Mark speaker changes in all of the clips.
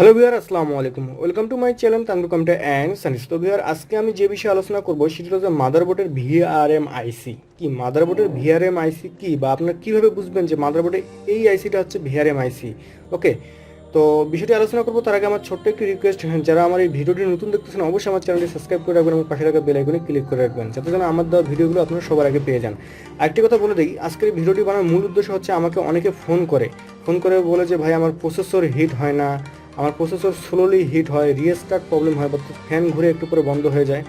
Speaker 1: Hello viewer, আসসালামু আলাইকুম। Welcome to my channel Tanvir computer and science. তো ভিউয়ার, আজকে আমি যে বিষয়ে আলোচনা করব সেটা হচ্ছে মাদারবোর্ডের ভিআরএম আইসি কি। মাদারবোর্ডের ভিআরএম আইসি কি, বা আপনারা কীভাবে বুঝবেন যে মাদারবোর্ডে এই আইসিটা হচ্ছে ভিআরএম আইসি। ওকে, তো বিষয়টি আলোচনা করবো তার আগে আমার ছোট্ট একটি রিকোয়েস্ট, যারা আমার এই ভিডিওটি নতুন দেখতেছেন অবশ্যই আমার চ্যানেলটি সাবস্ক্রাইব করে রাখবেন এবং পাশে রাখা বেল আইকনে ক্লিক করে রাখবেন, যাতে যেন আমার দেওয়া ভিডিওগুলো আপনারা সবার আগে পেয়ে যান। আরেকটি কথা বলে দিই, আজকের ভিডিওটি বানানোর মূল উদ্দেশ্য হচ্ছে আমাকে অনেকে ফোন করে বলে যে ভাই আমার প্রসেসর হিট হয় না, আমার প্রসেসর স্লোলি হিট হয়, রিস্টার্ট প্রবলেম হয়, বা ফ্যান ঘুরে একটু পরে বন্ধ হয়ে যায়,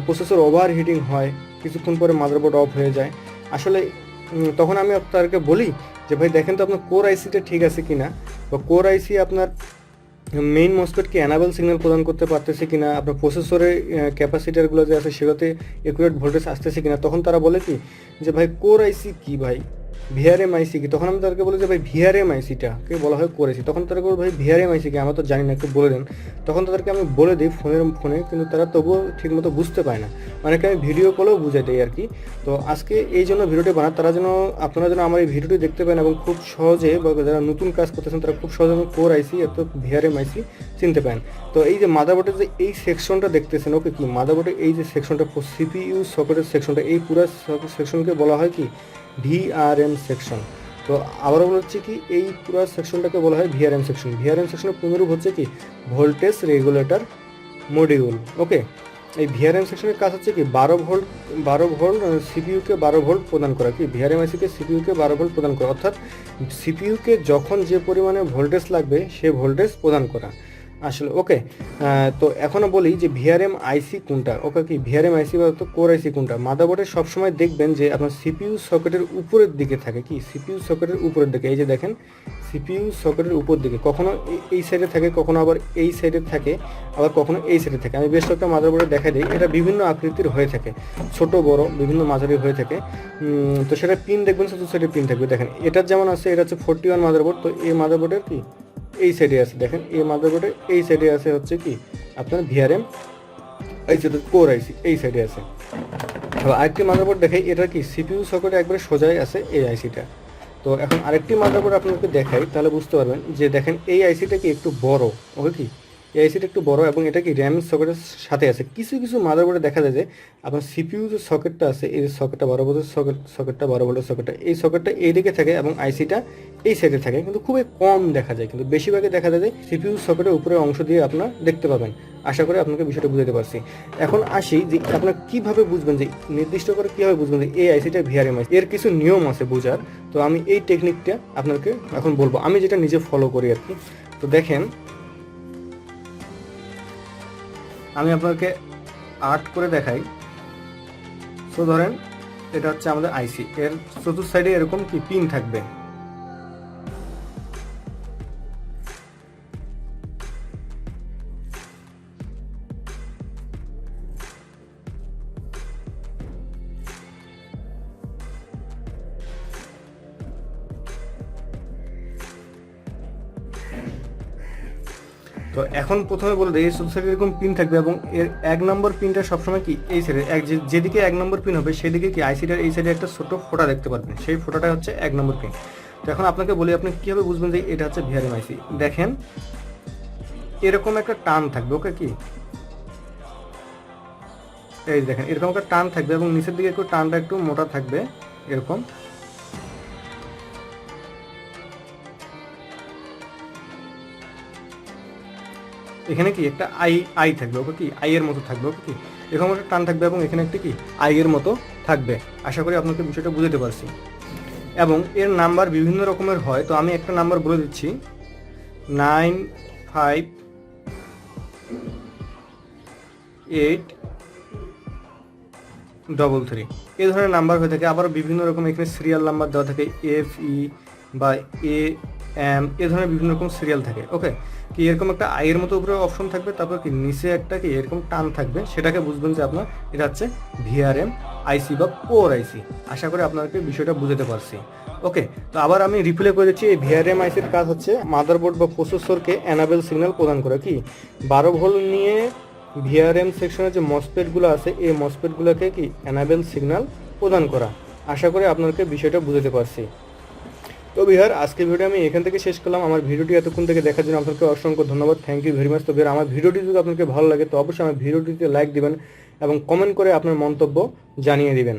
Speaker 1: প্রসেসর ওভার হিটিং হয়, কিছুক্ষণ পরে মাদারবোর্ড অফ হয়ে যায়। আসলে তখন আমি আপনাদেরকে বলি যে ভাই দেখেন তো আপনার কোর আইসিটা ঠিক আছে কিনা, বা কোর আইসি আপনার মেইন মসফেটকে এনাবেল সিগন্যাল প্রদান করতে পারতেছে কিনা, আপনার প্রসেসরের ক্যাপাসিটারগুলো যে আছে সেগুলোতে একুরেট ভোল্টেজ আসতেছে কিনা। তখন তারা বলে কি যে ভাই কোর আইসি কি, ভাই ভিআরএম আইসি কি। তখন আমি তাদেরকে বলি যে ভাই ভিআরএম আইসিটাকে বলা হয় কোর আইসি। তখন তারা বলে ভাই ভিআরএম আইসি কি, আমরা তো জানি না, একটু বলে দেন। তখন তাদেরকে আমি বলে দিই ফোনে, কিন্তু তারা তবুও ঠিকমতো বুঝতে পায় না, অনেকে আমি ভিডিও কলেও বুঝাই দিই আর কি। তো আজকে এই জন্য ভিডিওটি বানা, আপনারা যেন আমার এই ভিডিওটি দেখতে পান এবং খুব সহজে, বা যারা নতুন কাজ করতেছেন তারা খুব সহজে কোর আইসি অর্থাৎ ভিআরএম আইসি চিনতে পারেন। তো এই যে মাদারবোর্ডের যে এই সেকশনটা দেখতেছেন, ওকে কি মাদারবোর্ডের এই যে সেকশনটা সিপিইউ সকেটের সেকশনটা, এই পুরো সেকশনকে বলা হয় কি ভিআরএম সেকশন। তো আবারও বলছি কি, এই পুরো সেকশনটাকে বলা হয় ভিআরএম সেকশন। ভিআরএম সেকশনের পূর্ণরূপ হচ্ছে কি ভোল্টেজ রেগুলেটর মডিউল। ওকে, এই ভিআরএম সেকশনের কাজ হচ্ছে কি 12 ভোল্ট সিপিইউকে 12 ভোল্ট প্রদান করা, কি ভিআরএম আইসিকে সিপিইউকে 12 ভোল্ট প্রদান করা, অর্থাৎ সিপিইউকে যখন যে পরিমাণে ভোল্টেজ লাগবে সে ভোল্টেজ প্রদান করা আসলে। ওকে, তো এখনও বলি যে ভিআরএম আইসি কোনটা। ওকে, কি ভিআরএম আইসি বা কোর আইসি কোনটা। মাদারবোর্ডে সবসময় দেখবেন যে আপনার সিপিইউ সকেটের উপরের দিকে থাকে, কি সিপিইউ সকেটের উপরের দিকে। এই যে দেখেন সিপিইউ সকেটের উপর দিকে, কখনো এই সাইডে থাকে, কখনো আবার এই সাইডে থাকে, আবার কখনো এই সাইডে থাকে। আমি বেশ কয়েকটা মাদারবোর্ডে দেখা দিই, এটা বিভিন্ন আকৃতির হয়ে থাকে, ছোট বড় বিভিন্ন মাঝারি হয়ে থাকে। তো সেটা পিন দেখবেন চতুর্থ সাইডে পিন থাকবে। দেখেন এটার যেমন আছে, এটা হচ্ছে 41 মাদারবোর্ড। তো এই মাদারবোর্ডের কি এই সাইডে আছে, দেখেন এই মাদারবোর্ডের এই সাইডে আছে হচ্ছে কি আপনার ভিআরএম আইসি কোর আইসি, এই সাইডে আছে। আরেকটি মাদারবোর্ড দেখাই, এটা কি সিপিইউ সকেটে একবারে সোজাই আছে এই আইসিটা। তো এখন আরেকটি মাদারবোর্ড আপনাকে দেখাই, তাহলে বুঝতে পারবেন যে দেখেন এই আইসিটা কি একটু বড়। ওকে, কি এই আইসিটা একটু বড় এবং এটা কি র্যাম সকেটের সাথে আছে। কিছু কিছু মাদারবোর্ডে দেখা যায় যে আপনার সিপিইউ যে সকেটটা আছে, এই সকেটটা 12 ভোল্টের সকেটটা 12 ভোল্টের সকেটটা, এই সকেটটা এই দিকে থাকে এবং আইসিটা এই সাইডে থাকে, কিন্তু খুবই কম দেখা যায়। কিন্তু বেশিরভাগই দেখা যায় যে সিপিইউ সকেটের উপরের অংশ দিয়ে আপনার দেখতে পাবেন। আশা করি আপনাকে বিষয়টা বুঝাতে পারছি। এখন আসি যে আপনার কিভাবে বুঝবেন, যে নির্দিষ্ট করে কীভাবে বুঝবেন যে এই আইসিটা ভিআরএম আইসি। এর কিছু নিয়ম আছে বোঝার, তো আমি এই টেকনিকটা আপনাকে এখন বলবো, আমি যেটা নিজে ফলো করি আর কি। তো দেখেন আমি আপনাকে আর্ট করে দেখাই। তো ধরেন এটা হচ্ছে আমাদের আইসি, এর চতুর্থ সাইডে এরকম কি পিন থাকবে। তো এখন প্রথমে বলে দিই, এই চতুর্থ সাইডে এরকম পিন থাকবে এবং এর 1 নম্বর পিনটা সবসময় কি এই সাইডে, যেদিকে 1 নম্বর পিন হবে সেদিকে কি আইসিটার এই সাইডে একটা ছোট ফোঁটা দেখতে পারবেন, সেই ফোঁটাটা হচ্ছে 1 নম্বর পিন। তো এখন আপনাকে বলি আপনি কীভাবে বুঝবেন যে এটা হচ্ছে ভিআরএম আইসি। দেখেন এরকম একটা টান থাকবে। ওকে, কি এই দেখেন এরকম একটা টান থাকবে এবং নিচের দিকে একটু টানটা একটু মোটা থাকবে এরকম। এখানে কি একটা আই থাকবে। ওকে, কি আই এর মতো থাকবে। ওকে, কি এরকম একটা টান থাকবে এবং এখানে একটা কি আই এর মতো থাকবে। আশা করি আপনাকে বিষয়টা বুঝতে পারছি। এবং এর নাম্বার বিভিন্ন রকমের হয়, তো আমি একটা নাম্বার বলে দিচ্ছি, 9583 এই ধরনের নাম্বার হয়ে থাকে। আবার বিভিন্ন রকম এখানে সিরিয়াল নাম্বার দেওয়া থাকে, FE বা AM, এ ধরনের বিভিন্ন রকম সিরিয়াল থাকে। ওকে, কি এরকম একটা আইয়ের মতো উপরে অপশন থাকবে, তারপর কি নিচে একটা কি এরকম টান থাকবে, সেটাকে বুঝবেন যে আপনার এটা হচ্ছে ভিআরএম আইসি বা কোর আইসি। আশা করি আপনাকে বিষয়টা বুঝতে পারছি। ওকে, তো আবার আমি রিপ্লে করে দিচ্ছি, এই ভিআরএম আইসির কাজ হচ্ছে মাদারবোর্ড বা প্রসেসরকে এনাবেল সিগন্যাল প্রদান করা, কি 12 ভোল্ট নিয়ে ভিআরএম সেকশনের যে মসফেটগুলো আছে এই মসফেটগুলোকে কি এনাবেল সিগন্যাল প্রদান করা। আশা করি আপনাকে বিষয়টা বুঝতে পারছি। তো ভিউয়ার আজকে ভিডিও আমি এখান থেকে শেষ করলাম। আমার ভিডিওটি এতক্ষণ থেকে দেখার জন্য আপনাকে অসংখ্য ধন্যবাদ, থ্যাংক ইউ ভেরি মাচ। তো ভিউয়ার আমার ভিডিওটি যদি আপনাকে ভালো লাগে তো অবশ্যই আমার ভিডিওটিতে লাইক দিবেন এবং কমেন্ট করে আপনার মন্তব্য জানিয়ে দিবেন।